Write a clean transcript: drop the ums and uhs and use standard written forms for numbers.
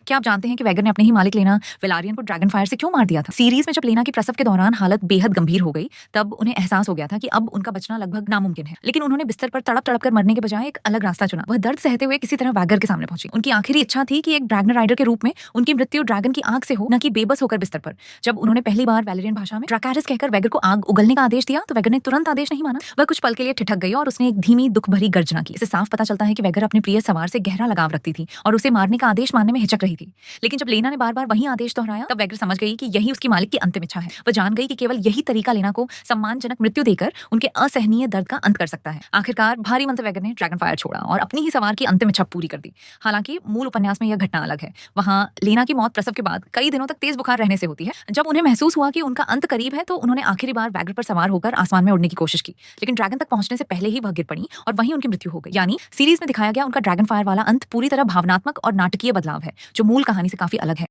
क्या आप जानते हैं कि वैगर ने अपने ही मालिक लेना वेलारियन को ड्रैगन फायर से क्यों मार दिया था? सीरीज में जब लेना की प्रसव के दौरान हालत बेहद गंभीर हो गई, तब उन्हें एहसास हो गया था कि अब उनका बचना लगभग नामुमकिन है। लेकिन उन्होंने बिस्तर पर तड़प तड़प कर मरने के बजाय एक अलग रास्ता चुना। वह दर्द सहते हुए किसी तरह वैगर के सामने पहुंची। उनकी आखिरी इच्छा थी कि एक ड्रैगन राइडर के रूप में उनकी मृत्यु ड्रैगन की आग से हो, न कि बेबस होकर बिस्तर पर। जब उन्होंने पहली बार वैलेरियन भाषा में ड्रैकारिस कहकर वैगर को आग उगलने का आदेश दिया, तो वैगर ने तुरंत आदेश नहीं माना। वह कुछ पल के लिए ठिठक गई और उसने एक धीमी दुख भरी गर्जना की। इससे साफ पता चलता है कि वैगर अपने प्रिय सवार से गहरा लगाव रखती थी और उसे मारने का आदेश मानने में हिचक रही थी। लेकिन जब लेना ने बार बार वही आदेश दोहराया, तब वैगर समझ गई कि यही उसकी मालिक की अंतिम इच्छा है। वह जान गई कि केवल यही तरीका लेना को सम्मानजनक मृत्यु देकर उनके असहनीय दर्द का अंत कर सकता है। आखिरकार भारी मंत्र वैगर ने ड्रैगन फायर छोड़ा और अपनी ही सवार की अंतिम इच्छा पूरी कर दी। हालांकि मूल उपन्यास में यह घटना अलग है। वहां लेना की मौत प्रसव के बाद कई दिनों तक तेज बुखार रहने से होती है। जब उन्हें महसूस हुआ कि उनका अंत करीब है, तो उन्होंने आखिरी बार वैगर पर सवार होकर आसमान में उड़ने की कोशिश की। लेकिन ड्रैगन तक पहुंचने से पहले ही वह गिर पड़ी और वहीं उनकी मृत्यु हो गई। यानी सीरीज में दिखाया गया उनका ड्रैगन फायर वाला अंत पूरी तरह भावनात्मक और नाटकीय बदलाव है, जो मूल कहानी से काफी अलग है।